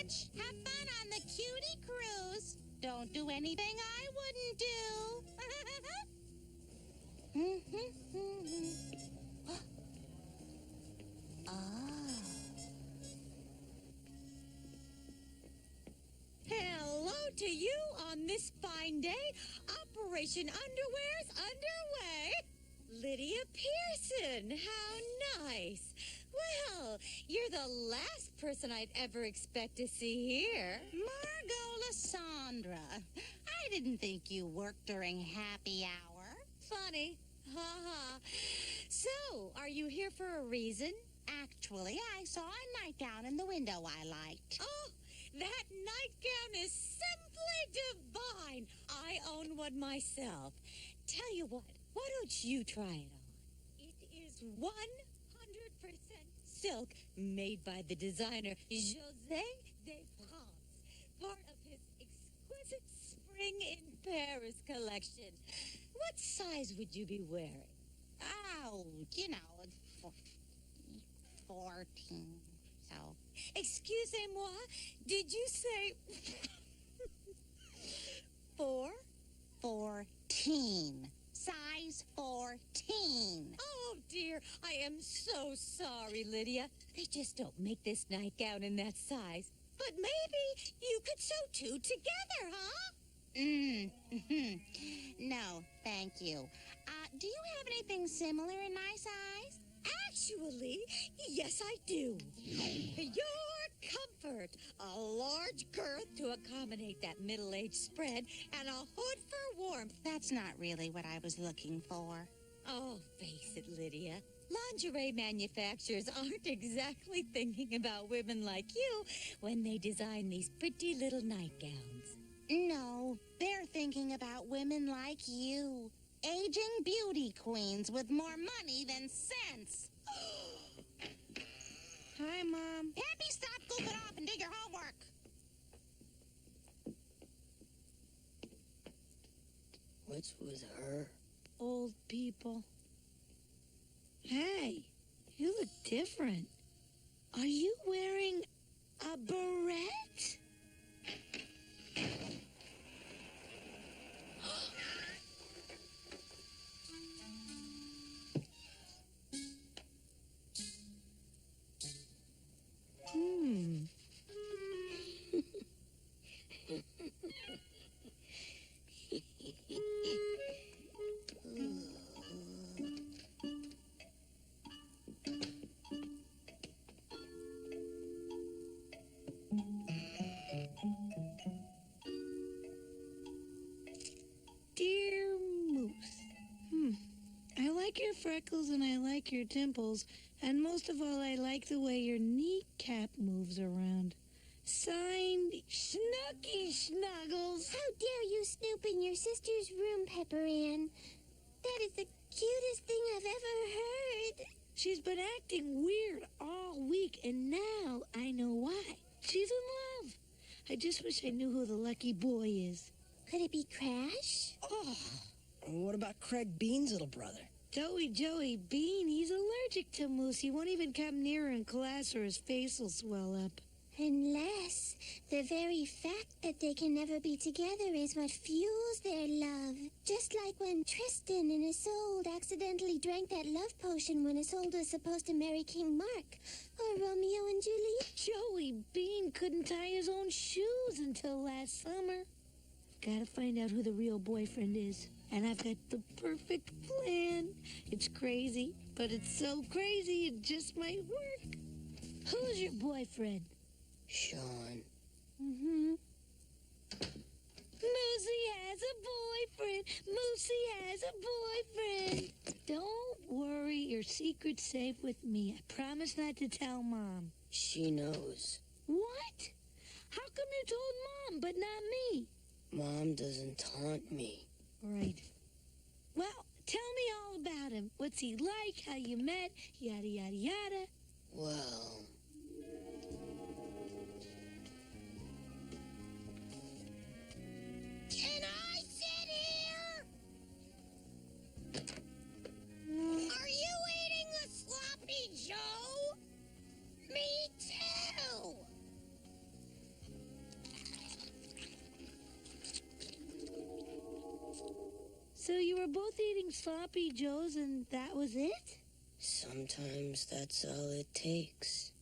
ranch. Have fun on the cutie cruise. Don't do anything I wouldn't do. Hello to you on this fine day. Operation Underwear's underway. Lydia Pearson, how nice. Well, you're the last person I'd ever expect to see here. Margot Lysandra, I didn't think you worked during happy hour. Funny. Ha ha. So, are you here for a reason? Actually, I saw a nightgown in the window I liked. Oh, that nightgown is simply divine. I own one myself. Tell you what, why don't you try it on? It is 100% silk, made by the designer José de France, part of his exquisite Spring in Paris collection. What size would you be wearing? Oh, 14, so... Excusez-moi, did you say 4? 14. Size 14. Oh, dear, I am so sorry, Lydia. They just don't make this nightgown in that size. But maybe you could sew two together, huh? No, thank you. Do you have anything similar in my size? Actually, yes, I do. Your comfort. A large girth to accommodate that middle-aged spread and a hood for warmth. That's not really what I was looking for. Oh, face it, Lydia. Lingerie manufacturers aren't exactly thinking about women like you when they design these pretty little nightgowns. No, they're thinking about women like you. Aging beauty queens with more money than sense. Hi, Mom. Happy, stop goofing off and do your homework. What's with her? Old people. Hey, you look different. Are you wearing a beret? Dear Moose, I like your freckles and I like your dimples, and most of all, I like the way your kneecap moves around. Signed, Snooky Snuggles. How dare you snoop in your sister's room, Pepper Ann? That is the cutest thing I've ever heard. She's been acting weird all week, and now I know why. She's in love. I just wish I knew who the lucky boy is. Could it be Crash? Oh, what about Craig Bean's little brother? Joey Bean, he's allergic to Moose. He won't even come near her in class or his face will swell up. Unless the very fact that they can never be together is what fuels their love. Just like when Tristan and Isolde accidentally drank that love potion when Isolde was supposed to marry King Mark. Or Romeo and Juliet. Joey Bean couldn't tie his own shoes until last summer. Gotta find out who the real boyfriend is. And I've got the perfect plan. It's crazy, but it's so crazy it just might work. Who's your boyfriend? Sean. Moosey has a boyfriend. Moosey has a boyfriend. Don't worry, your secret's safe with me. I promise not to tell Mom. She knows. What? How come you told Mom, but not me? Mom doesn't taunt me. Right. Well, tell me all about him. What's he like? How you met? Yada, yada, yada. Well... Can I sit here? Are you eating the sloppy Joe? Me too. both eating sloppy joes and that was it? Sometimes that's all it takes.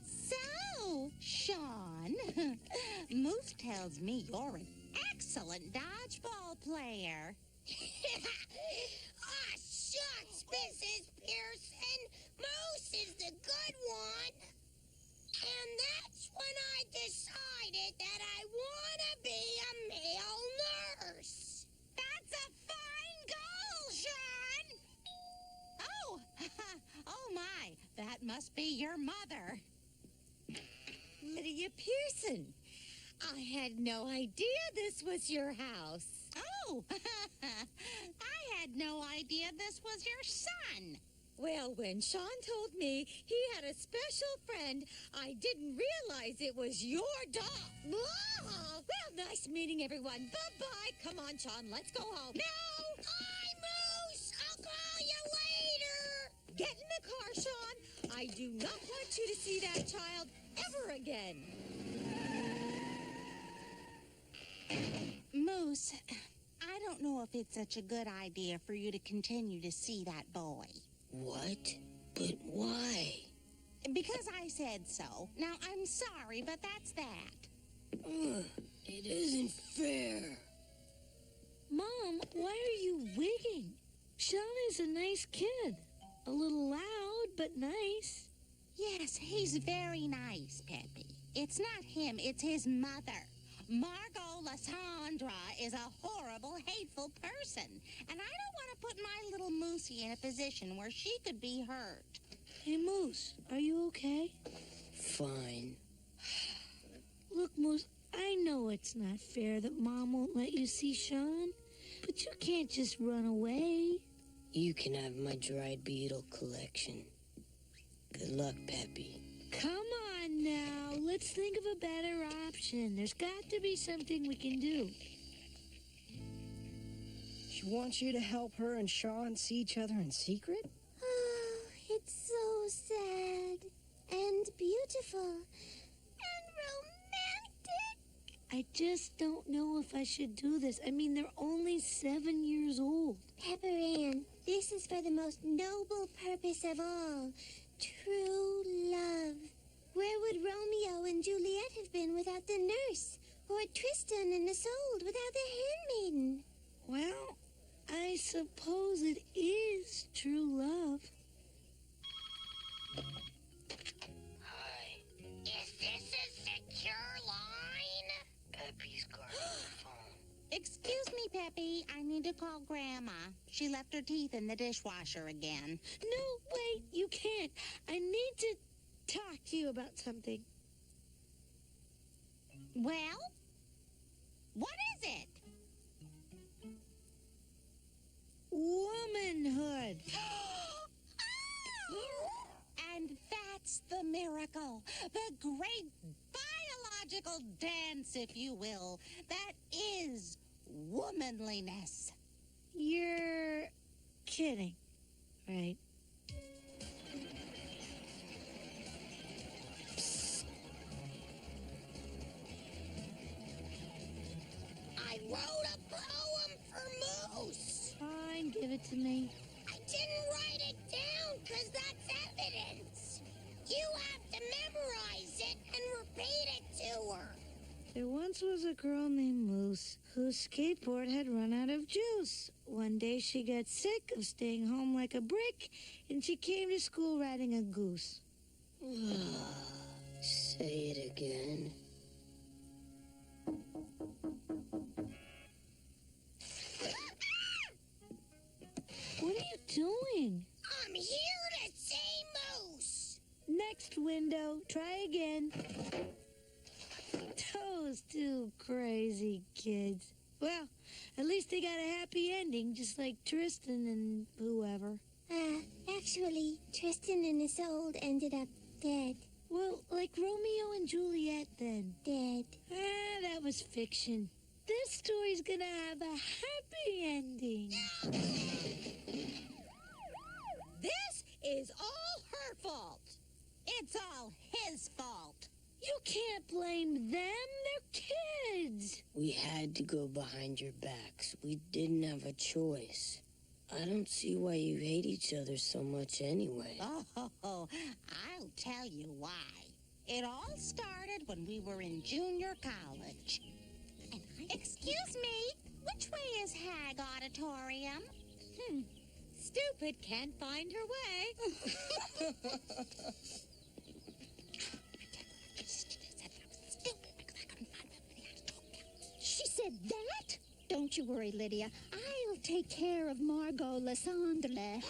So, Sean, Moose tells me you're an excellent dodgeball player. Ah, shucks, Mrs. Pearson. Moose is the good one. And that's when I decided that I want to be a male nurse. That's a fine goal, Sean! Oh, oh my, that must be your mother. Lydia Pearson, I had no idea this was your house. Oh, I had no idea this was your son. Well, when Sean told me he had a special friend, I didn't realize it was your dog. Oh, well, nice meeting everyone. Bye-bye. Come on, Sean, let's go home. No! Hi, Moose! I'll call you later! Get in the car, Sean. I do not want you to see that child ever again. Moose, I don't know if it's such a good idea for you to continue to see that boy. What? But why? Because I said so. Now, I'm sorry, but that's that. It isn't fair. Mom, why are you wigging? Sean is a nice kid. A little loud, but nice. Yes, he's very nice, Peppy. It's not him, it's his mother. Margot Lysandra is a horrible, hateful person, and I don't want to put my little Moosey in a position where she could be hurt. Hey, Moose, are you okay? Fine. Look, Moose, I know it's not fair that Mom won't let you see Sean, but you can't just run away. You can have my dried beetle collection. Good luck, Peppy. Come on now, let's think of a better option. There's got to be something we can do. She wants you to help her and Sean see each other in secret? Oh, it's so sad and beautiful and romantic. I just don't know if I should do this. I mean, they're only 7 years old. Pepper Ann, this is for the most noble purpose of all. True love. Where would Romeo and Juliet have been without the nurse? Or Tristan and Isolde without the handmaiden? Well, I suppose it is true love. Hi. Is this a secure line? Peppy's got her phone. Excuse me, Peppy. I need to call Grandma. She left her teeth in the dishwasher again. No, wait, you can't. I need to talk to you about something. Well? What is it? Womanhood. And that's the miracle. The great biological dance, if you will, that is womanliness. You're kidding, right? I wrote a poem for Moose. Fine, give it to me. I didn't write it down because that's evidence. You have to memorize it and repeat it to her. There once was a girl named Moose whose skateboard had run out of juice. One day she got sick of staying home like a brick, and she came to school riding a goose. Say it again. What are you doing? I'm here to see Moose. Next window, try again. Those two crazy kids. Well, at least they got a happy ending, just like Tristan and whoever. Actually, Tristan and Isolde ended up dead. Well, like Romeo and Juliet then. Dead. That was fiction. This story's gonna have a happy ending. This is all her fault. It's all his fault. You can't blame them. They're kids. We had to go behind your backs. We didn't have a choice. I don't see why you hate each other so much anyway. Oh, I'll tell you why. It all started when we were in junior college. Excuse me, which way is Hag Auditorium? Stupid can't find her way. She said that? Don't you worry, Lydia. I'll take care of Margot Lysandre.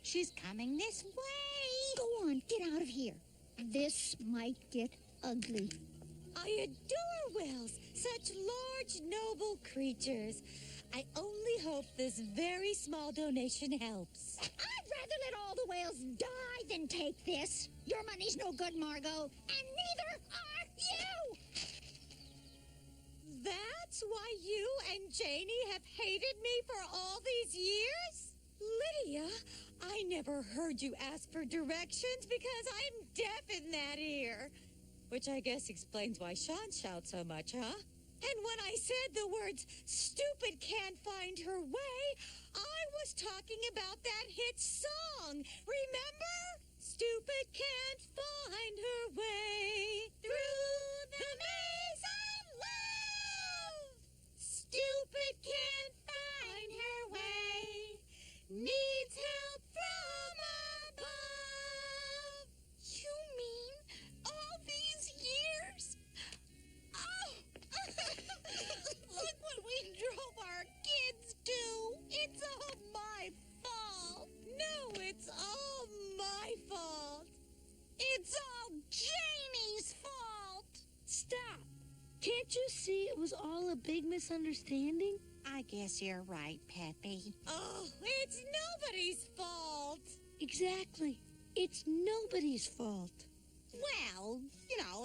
She's coming this way. Go on, get out of here. This might get ugly. I adore whales, such large, noble creatures. I only hope this very small donation helps. I'd rather let all the whales die than take this. Your money's no good, Margot, and neither are you! That's why you and Janie have hated me for all these years? Lydia, I never heard you ask for directions because I'm deaf in that ear. Which I guess explains why Sean shouts so much, huh? And when I said the words, stupid can't find her way, I was talking about that hit song. Remember? Stupid can't find her way through the maze of love. Stupid can't find her way. Needs help from above. You mean all these years? Oh! Look what we drove our kids to. It's all my fault. No, it's all my fault. It's all Janie's fault. Stop. Can't you see it was all a big misunderstanding? I guess you're right, Peppy. Oh, it's nobody's fault. Exactly. It's nobody's fault. Well,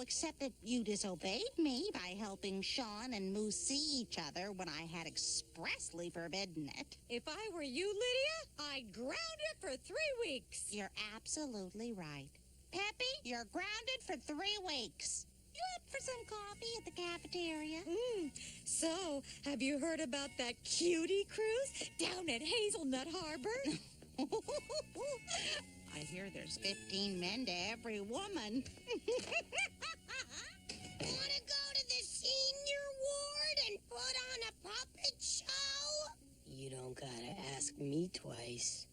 except that you disobeyed me by helping Sean and Moose see each other when I had expressly forbidden it. If I were you, Lydia, I'd ground it for 3 weeks. You're absolutely right. Peppy, you're grounded for 3 weeks. You up for some coffee at the cafeteria? So, have you heard about that cutie cruise down at Hazelnut Harbor? I hear there's 15 men to every woman. Want to go to the senior ward and put on a puppet show? You don't gotta ask me twice.